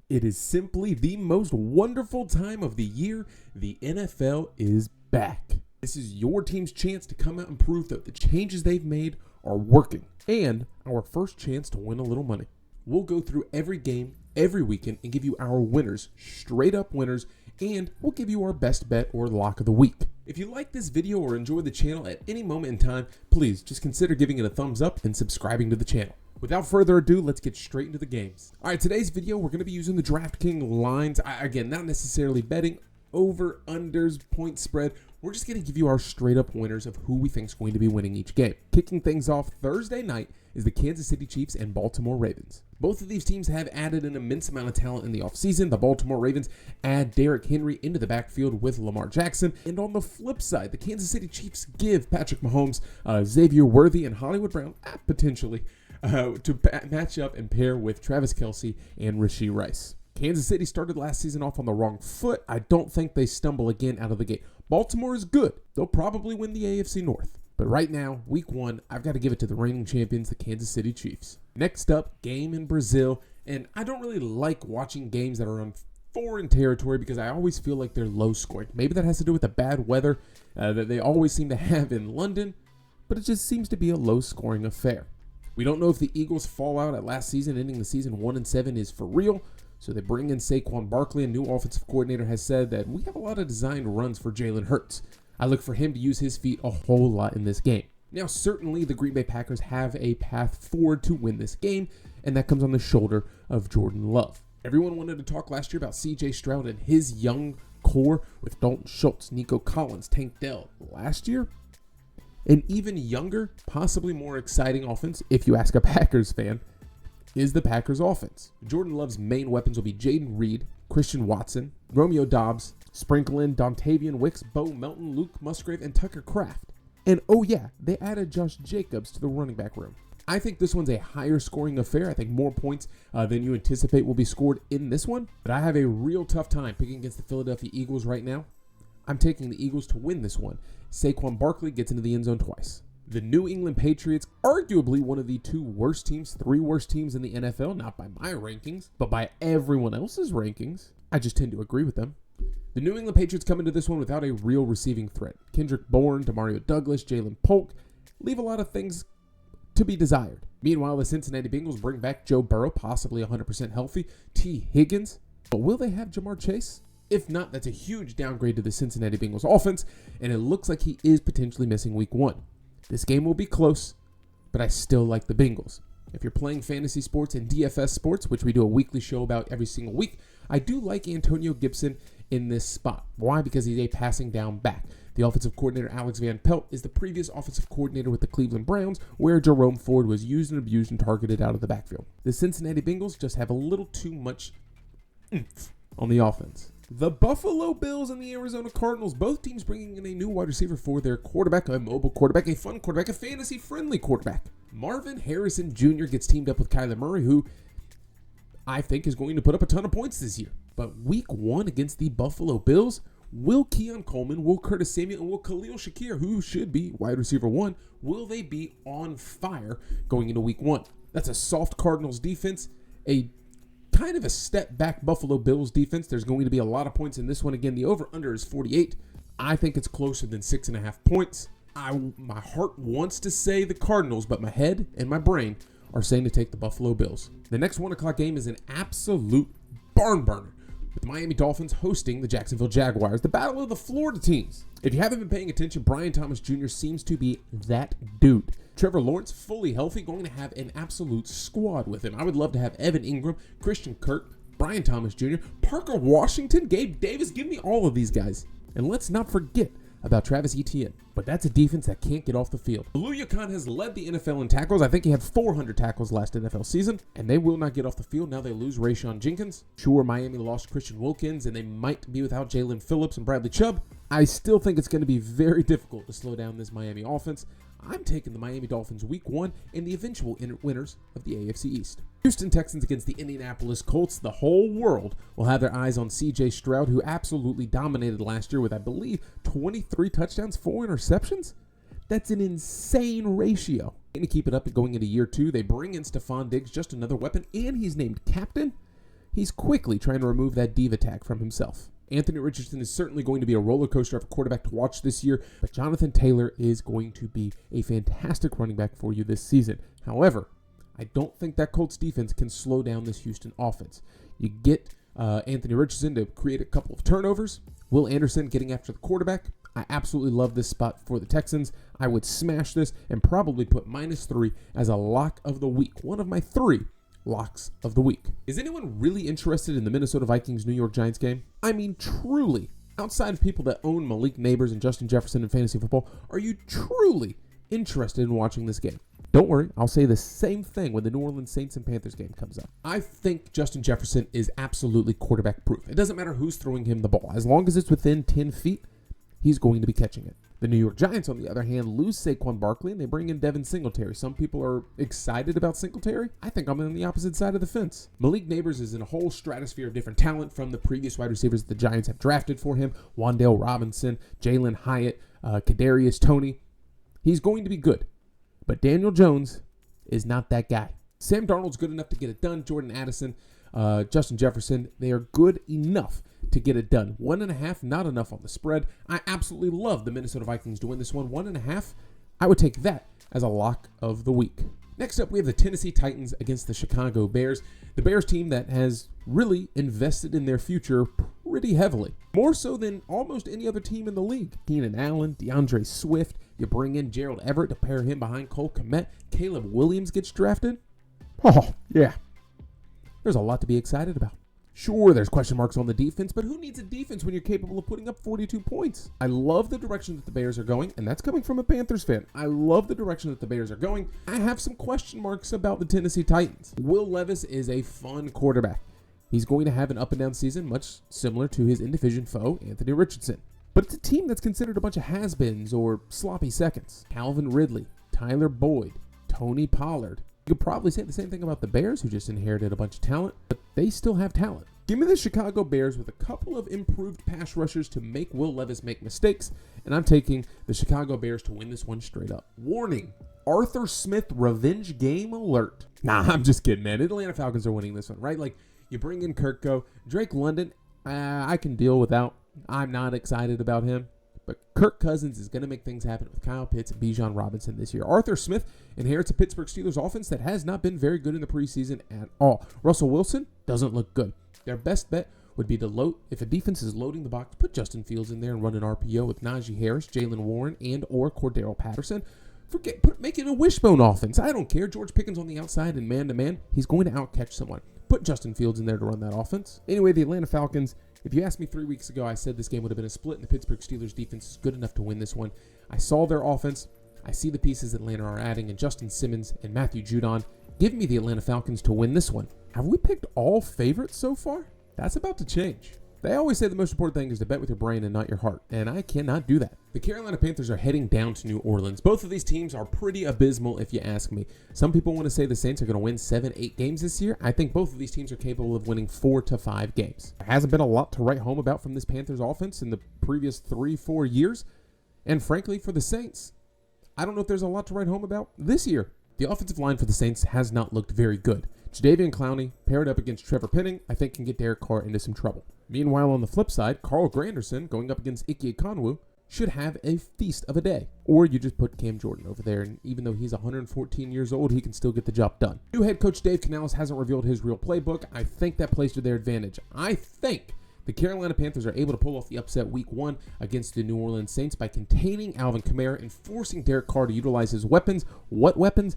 It is simply the most wonderful time of the year. The NFL is back. This is your team's chance to come out and prove that the changes they've made are working, and our first chance to win a little money. We'll go through every game, every weekend, and give you our winners, straight up winners, and we'll give you our best bet or lock of the week. If you like this video or enjoy the channel at any moment in time, please just consider giving it a thumbs up and subscribing to the channel. Without further ado, let's get straight into the games. All right, today's video, we're going to be using the Draftkings lines. Again, not necessarily betting, over, unders, point spread. We're just going to give you our straight up winners of who we think is going to be winning each game. Kicking things off Thursday night is the Kansas City Chiefs and Baltimore Ravens. Both of these teams have added an immense amount of talent in the offseason. The Baltimore Ravens add Derrick Henry into the backfield with Lamar Jackson. And on the flip side, the Kansas City Chiefs give Patrick Mahomes, Xavier Worthy, and Hollywood Brown, potentially, to match up and pair with Travis Kelce and Rashee Rice. Kansas City started last season off on the wrong foot. I don't think they stumble again out of the gate. Baltimore is good. They'll probably win the AFC North. But right now, week one, I've got to give it to the reigning champions, the Kansas City Chiefs. Next up, game in Brazil. And I don't really like watching games that are on foreign territory because I always feel like they're low scoring. Maybe that has to do with the bad weather that they always seem to have in London, but it just seems to be a low scoring affair. We don't know if the Eagles' fallout at last season, ending the season 1-7, is for real. So they bring in Saquon Barkley. A new offensive coordinator has said that we have a lot of designed runs for Jalen Hurts. I look for him to use his feet a whole lot in this game. Now, certainly the Green Bay Packers have a path forward to win this game, and that comes on the shoulder of Jordan Love. Everyone wanted to talk last year about C.J. Stroud and his young core with Dalton Schultz, Nico Collins, Tank Dell. Last year, an even younger, possibly more exciting offense, if you ask a Packers fan, is the Packers offense. Jordan Love's main weapons will be Jaden Reed, Christian Watson, Romeo Doubs, sprinkle in Dontavian Wicks, Bo Melton, Luke Musgrave, and Tucker Kraft. And oh yeah, they added Josh Jacobs to the running back room. I think this one's a higher scoring affair. I think more points than you anticipate will be scored in this one. But I have a real tough time picking against the Philadelphia Eagles right now. I'm taking the Eagles to win this one. Saquon Barkley gets into the end zone twice. The New England Patriots, arguably one of the three worst teams in the NFL, not by my rankings, but by everyone else's rankings. I just tend to agree with them. The New England Patriots come into this one without a real receiving threat. Kendrick Bourne, Demario Douglas, Jalen Polk leave a lot of things to be desired. Meanwhile, the Cincinnati Bengals bring back Joe Burrow, possibly 100% healthy, T. Higgins. But will they have Jamar Chase? If not, that's a huge downgrade to the Cincinnati Bengals offense, and it looks like he is potentially missing week one. This game will be close, but I still like the Bengals. If you're playing fantasy sports and DFS sports, which we do a weekly show about every single week, I do like Antonio Gibson in this spot. Why? Because he's a passing down back. The offensive coordinator, Alex Van Pelt, is the previous offensive coordinator with the Cleveland Browns, where Jerome Ford was used and abused and targeted out of the backfield. The Cincinnati Bengals just have a little too much oomph on the offense. The Buffalo Bills and the Arizona Cardinals, both teams bringing in a new wide receiver for their quarterback, a mobile quarterback, a fun quarterback, a fantasy-friendly quarterback. Marvin Harrison Jr. gets teamed up with Kyler Murray, who I think is going to put up a ton of points this year. But week one against the Buffalo Bills, will Keon Coleman, will Curtis Samuel, and will Khalil Shakir, who should be wide receiver one, will they be on fire going into week one? That's a soft Cardinals defense, a kind of a step back Buffalo Bills defense. There's going to be a lot of points in this one. Again, the over-under is 48. I think it's closer than 6.5 points. My heart wants to say the Cardinals, but my head and my brain are saying to take the Buffalo Bills. The next 1 o'clock game is an absolute barn burner, with the Miami Dolphins hosting the Jacksonville Jaguars, the battle of the Florida teams. If you haven't been paying attention, Brian Thomas Jr. seems to be that dude. Trevor Lawrence, fully healthy, going to have an absolute squad with him. I would love to have Evan Ingram, Christian Kirk, Brian Thomas Jr., Parker Washington, Gabe Davis. Give me all of these guys. And let's not forget about Travis Etienne. But that's a defense that can't get off the field. Aluya Khan has led the NFL in tackles. I think he had 400 tackles last NFL season, and they will not get off the field. Now they lose Rayshon Jenkins. Sure, Miami lost Christian Wilkins, and they might be without Jalen Phillips and Bradley Chubb. I still think it's going to be very difficult to slow down this Miami offense. I'm taking the Miami Dolphins week one and the eventual winners of the AFC East. Houston Texans against the Indianapolis Colts. The whole world will have their eyes on C.J. Stroud, who absolutely dominated last year with, I believe, 23 touchdowns, 4 interceptions. That's an insane ratio. And to keep it up going into year two, they bring in Stephon Diggs, just another weapon, and he's named captain. he's quickly trying to remove that diva tag from himself. Anthony Richardson is certainly going to be a roller coaster of a quarterback to watch this year, but Jonathan Taylor is going to be a fantastic running back for you this season. However, I don't think that Colts defense can slow down this Houston offense. You get Anthony Richardson to create a couple of turnovers. Will Anderson getting after the quarterback. I absolutely love this spot for the Texans. I would smash this and probably put -3 as a lock of the week. One of my 3 locks of the week. Is anyone really interested in the Minnesota Vikings New York Giants game? I mean, truly, outside of people that own Malik Neighbors and Justin Jefferson in fantasy football, are you truly interested in watching this game? Don't worry, I'll say the same thing when the New Orleans Saints and Panthers game comes up. I think Justin Jefferson is absolutely quarterback proof. It doesn't matter who's throwing him the ball. As long as it's within 10 feet, he's going to be catching it. The New York Giants, on the other hand, lose Saquon Barkley and they bring in Devin Singletary. Some people are excited about Singletary. I think I'm on the opposite side of the fence. Malik Neighbors is in a whole stratosphere of different talent from the previous wide receivers that the Giants have drafted for him. Wan'Dale Robinson, Jalen Hyatt, Kadarius Toney. He's going to be good. But Daniel Jones is not that guy. Sam Darnold's good enough to get it done. Jordan Addison, Justin Jefferson, they are good enough to get it done. 1.5, not enough on the spread. I absolutely love the Minnesota Vikings to win this one. 1.5, I would take that as a lock of the week. Next up, we have the Tennessee Titans against the Chicago Bears. The Bears team that has really invested in their future pretty heavily. More so than almost any other team in the league. Keenan Allen, DeAndre Swift. You bring in Gerald Everett to pair him behind Cole Kmet. Caleb Williams gets drafted. Oh, yeah. There's a lot to be excited about. Sure, there's question marks on the defense, but who needs a defense when you're capable of putting up 42 points? I love the direction that the Bears are going, and that's coming from a Panthers fan. I love the direction that the Bears are going. I have some question marks about the Tennessee Titans. Will Levis is a fun quarterback. He's going to have an up-and-down season, much similar to his in-division foe, Anthony Richardson. But it's a team that's considered a bunch of has-beens or sloppy seconds. Calvin Ridley, Tyler Boyd, Tony Pollard. You could probably say the same thing about the Bears, who just inherited a bunch of talent, but they still have talent. Give me the Chicago Bears with a couple of improved pass rushers to make Will Levis make mistakes, and I'm taking the Chicago Bears to win this one straight up. Warning, Arthur Smith revenge game alert. Nah, I'm just kidding, man. The Atlanta Falcons are winning this one, right? Like, you bring in Kirko. Drake London, I can deal without. I'm not excited about him. But Kirk Cousins is going to make things happen with Kyle Pitts and Bijan Robinson this year. Arthur Smith inherits a Pittsburgh Steelers offense that has not been very good in the preseason at all. Russell Wilson doesn't look good. Their best bet would be to load, if a defense is loading the box, put Justin Fields in there and run an RPO with Najee Harris, Jalen Warren, and or Cordero Patterson. Make it a wishbone offense. I don't care. George Pickens on the outside and man-to-man. He's going to outcatch someone. Put Justin Fields in there to run that offense. Anyway, the Atlanta Falcons, if you asked me 3 weeks ago, I said this game would have been a split, and the Pittsburgh Steelers defense is good enough to win this one. I saw their offense. I see the pieces Atlanta are adding, and Justin Simmons and Matthew Judon. Give me the Atlanta Falcons to win this one. Have we picked all favorites so far? That's about to change. They always say the most important thing is to bet with your brain and not your heart, and I cannot do that. The Carolina Panthers are heading down to New Orleans. Both of these teams are pretty abysmal if you ask me. Some people want to say the Saints are going to win 7-8 games this year. I think both of these teams are capable of winning 4 to 5 games. There hasn't been a lot to write home about from this Panthers offense in the previous 3-4 years, and frankly, for the Saints, I don't know if there's a lot to write home about this year. The offensive line for the Saints has not looked very good. Jadeveon Clowney, paired up against Trevor Penning, I think can get Derek Carr into some trouble. Meanwhile, on the flip side, Carl Granderson, going up against Ike Ekwonu, should have a feast of a day. Or you just put Cam Jordan over there, and even though he's 114 years old, he can still get the job done. New head coach Dave Canales hasn't revealed his real playbook. I think that plays to their advantage. I think the Carolina Panthers are able to pull off the upset week 1 against the New Orleans Saints by containing Alvin Kamara and forcing Derek Carr to utilize his weapons. What weapons?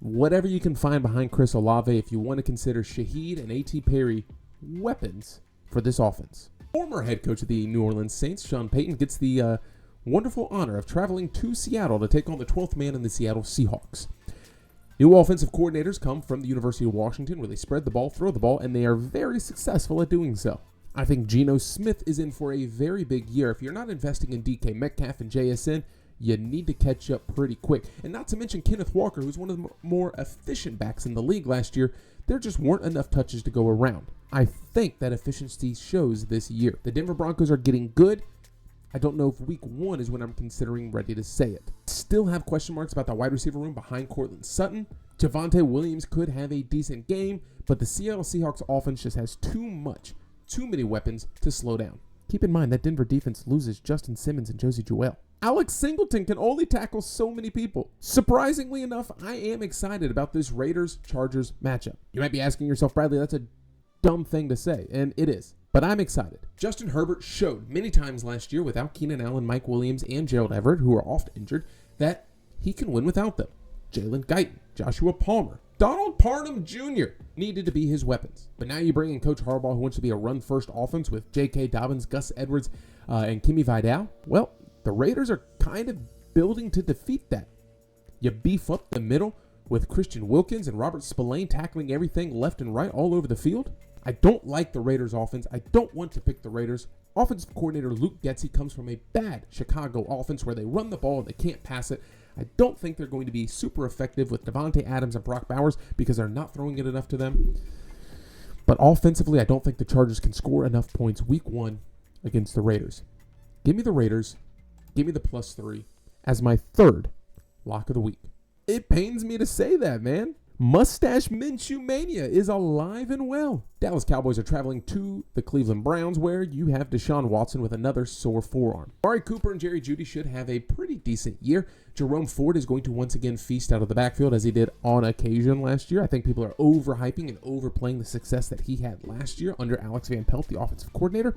Whatever you can find behind Chris Olave if you want to consider Shaheed and A.T. Perry weapons for this offense. Former head coach of the New Orleans Saints, Sean Payton, gets the wonderful honor of traveling to Seattle to take on the 12th man in the Seattle Seahawks. New offensive coordinators come from the University of Washington, where they spread the ball, throw the ball, and they are very successful at doing so. I think Geno Smith is in for a very big year. If you're not investing in DK Metcalf and JSN, you need to catch up pretty quick. And not to mention Kenneth Walker, who's one of the more efficient backs in the league last year. There just weren't enough touches to go around. I think that efficiency shows this year. The Denver Broncos are getting good. I don't know if week 1 is when I'm considering ready to say it. Still have question marks about the wide receiver room behind Cortland Sutton. Javonte Williams could have a decent game, but the Seattle Seahawks offense just has too many weapons to slow down. Keep in mind that Denver defense loses Justin Simmons and Josie Jewell. Alex Singleton can only tackle so many people. Surprisingly enough, I am excited about this Raiders-Chargers matchup. You might be asking yourself, Bradley, that's a dumb thing to say, and it is. But I'm excited. Justin Herbert showed many times last year without Keenan Allen, Mike Williams, and Gerald Everett, who are often injured, that he can win without them. Jalen Guyton, Joshua Palmer, Donald Parham Jr. needed to be his weapons. But now you bring in Coach Harbaugh, who wants to be a run-first offense with J.K. Dobbins, Gus Edwards, and Kimi Vidal. Well, the Raiders are kind of building to defeat that. You beef up the middle with Christian Wilkins and Robert Spillane tackling everything left and right all over the field. I don't like the Raiders offense. I don't want to pick the Raiders. Offensive coordinator Luke Getsy comes from a bad Chicago offense where they run the ball and they can't pass it. I don't think they're going to be super effective with Devontae Adams and Brock Bowers because they're not throwing it enough to them. But offensively, I don't think the Chargers can score enough points week 1 against the Raiders. Give me the Raiders. Give me the +3 as my third lock of the week. It pains me to say that, man. Mustache Minshew Mania is alive and well. Dallas Cowboys are traveling to the Cleveland Browns, where you have Deshaun Watson with another sore forearm. Amari Cooper and Jerry Jeudy should have a pretty decent year. Jerome Ford is going to once again feast out of the backfield as he did on occasion last year. I think people are overhyping and overplaying the success that he had last year under Alex Van Pelt, the offensive coordinator.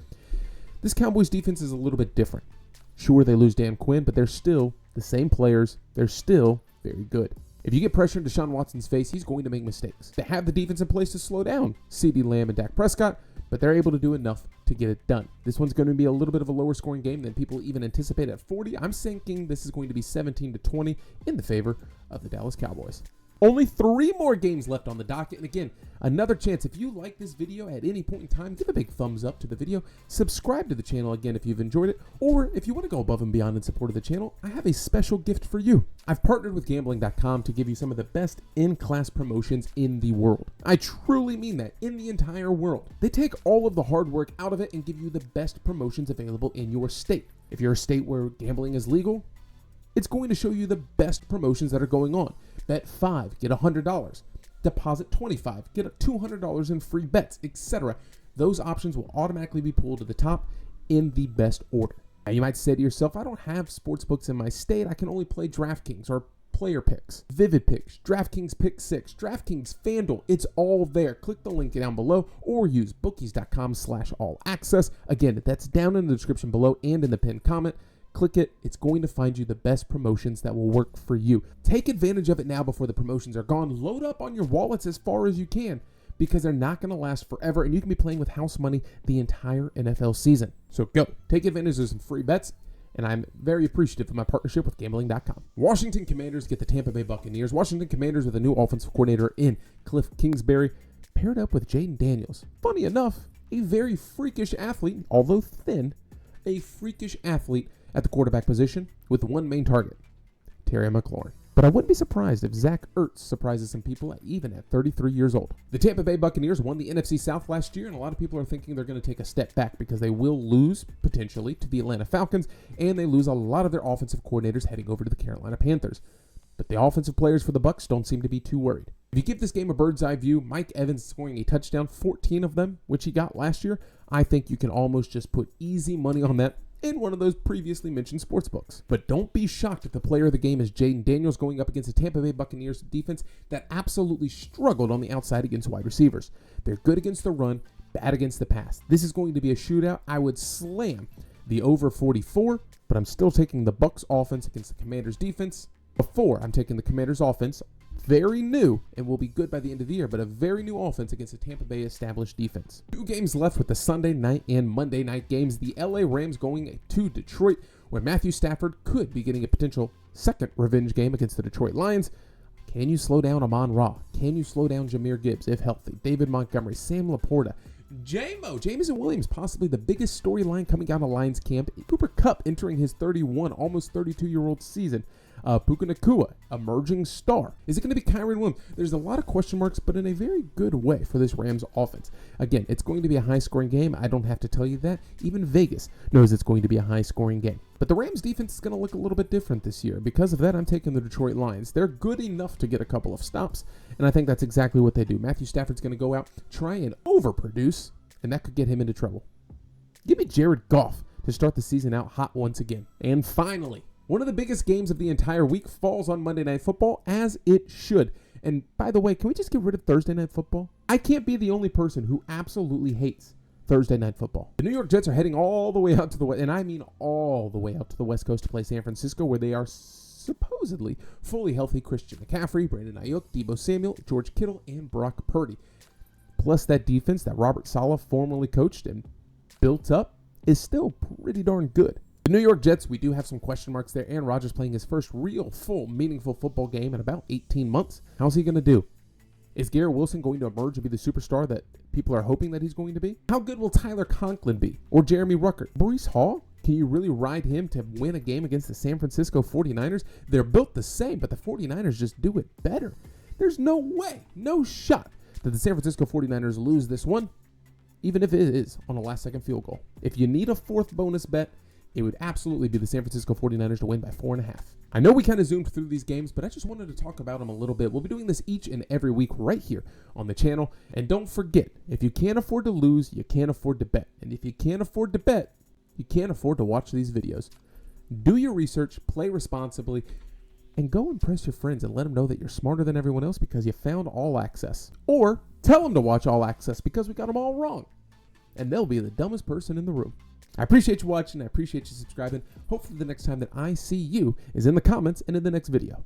This Cowboys defense is a little bit different. Sure, they lose Dan Quinn, but they're still the same players. They're still very good. If you get pressure in Deshaun Watson's face, he's going to make mistakes. They have the defense in place to slow down CeeDee Lamb and Dak Prescott, but they're able to do enough to get it done. This one's going to be a little bit of a lower scoring game than people even anticipate at 40. I'm thinking this is going to be 17-20 in the favor of the Dallas Cowboys. Only 3 more games left on the docket. And again, another chance. If you like this video at any point in time, give a big thumbs up to the video. Subscribe to the channel again if you've enjoyed it. Or if you want to go above and beyond in support of the channel, I have a special gift for you. I've partnered with gambling.com to give you some of the best in-class promotions in the world. I truly mean that, in the entire world. They take all of the hard work out of it and give you the best promotions available in your state. If you're a state where gambling is legal, it's going to show you the best promotions that are going on. Bet $5, get $100. Deposit $25, get $200 in free bets, etc. Those options will automatically be pulled to the top in the best order. Now you might say to yourself, I don't have sports books in my state. I can only play Draftkings or Player Picks, Vivid Picks, Draftkings Pick 6, Draftkings Fanduel. It's all there. Click the link down below or use bookies.com/allaccess. Again, that's down in the description below and in the pinned comment. Click it. It's going to find you the best promotions that will work for you. Take advantage of it now before the promotions are gone. Load up on your wallets as far as you can because they're not going to last forever, and you can be playing with house money the entire NFL season. So go. Take advantage of some free bets, and I'm very appreciative of my partnership with Gambling.com. Washington Commanders get the Tampa Bay Buccaneers. Washington Commanders with a new offensive coordinator in Cliff Kingsbury, paired up with Jaden Daniels. Funny enough, a very freakish athlete, although thin, a freakish athlete at the quarterback position with one main target, Terry McLaurin. But I wouldn't be surprised if Zach Ertz surprises some people even at 33 years old. The Tampa Bay Buccaneers won the NFC South last year, and a lot of people are thinking they're going to take a step back because they will lose, potentially, to the Atlanta Falcons, and they lose a lot of their offensive coordinators heading over to the Carolina Panthers. But the offensive players for the Bucs don't seem to be too worried. If you give this game a bird's eye view, Mike Evans scoring a touchdown, 14 of them, which he got last year, I think you can almost just put easy money on that in one of those previously mentioned sports books. But don't be shocked if the player of the game is Jaden Daniels going up against a Tampa Bay Buccaneers defense that absolutely struggled on the outside against wide receivers. They're good against the run, bad against the pass. This is going to be a shootout. I would slam the over 44, but I'm still taking the Bucs offense against the Commanders defense. Before I'm taking the Commanders offense, very new and will be good by the end of the year, but a very new offense against a Tampa Bay established defense. 2 games left with the Sunday night and Monday night games. The LA Rams going to Detroit, where Matthew Stafford could be getting a potential second revenge game against the Detroit Lions. Can you slow down Amon Ra? Can you slow down Jahmyr Gibbs if healthy? David Montgomery, Sam Laporta, Jameson Williams, possibly the biggest storyline coming out of Lions camp. Cooper Kupp entering his 31, almost 32-year-old season. Puka Nacua, emerging star. Is it going to be Kyron Williams? There's a lot of question marks, but in a very good way for this Rams offense. Again, it's going to be a high-scoring game. I don't have to tell you that. Even Vegas knows it's going to be a high-scoring game. But the Rams defense is going to look a little bit different this year. Because of that, I'm taking the Detroit Lions. They're good enough to get a couple of stops, and I think that's exactly what they do. Matthew Stafford's going to go out, try and overproduce, and that could get him into trouble. Give me Jared Goff to start the season out hot once again. And finally, one of the biggest games of the entire week falls on Monday Night Football, as it should. And by the way, can we just get rid of Thursday Night Football? I can't be the only person who absolutely hates Thursday Night Football. The New York Jets are heading all the way out to the West, and I mean all the way out to the West Coast to play San Francisco, where they are supposedly fully healthy Christian McCaffrey, Brandon Ayuk, Deebo Samuel, George Kittle, and Brock Purdy. Plus that defense that Robert Saleh formerly coached and built up is still pretty darn good. The New York Jets, we do have some question marks there. Aaron Rodgers playing his first real, full, meaningful football game in about 18 months. How's he going to do? Is Garrett Wilson going to emerge and be the superstar that people are hoping that he's going to be? How good will Tyler Conklin be? Or Jeremy Ruckert? Breece Hall? Can you really ride him to win a game against the San Francisco 49ers? They're built the same, but the 49ers just do it better. There's no way, no shot that the San Francisco 49ers lose this one, even if it is on a last-second field goal. If you need a fourth bonus bet, it would absolutely be the San Francisco 49ers to win by 4.5. I know we kind of zoomed through these games, but I just wanted to talk about them a little bit. We'll be doing this each and every week right here on the channel. And don't forget, if you can't afford to lose, you can't afford to bet. And if you can't afford to bet, you can't afford to watch these videos. Do your research, play responsibly, and go impress your friends and let them know that you're smarter than everyone else because you found All Access. Or tell them to watch All Access because we got them all wrong. And they'll be the dumbest person in the room. I appreciate you watching. I appreciate you subscribing. Hopefully the next time that I see you is in the comments and in the next video.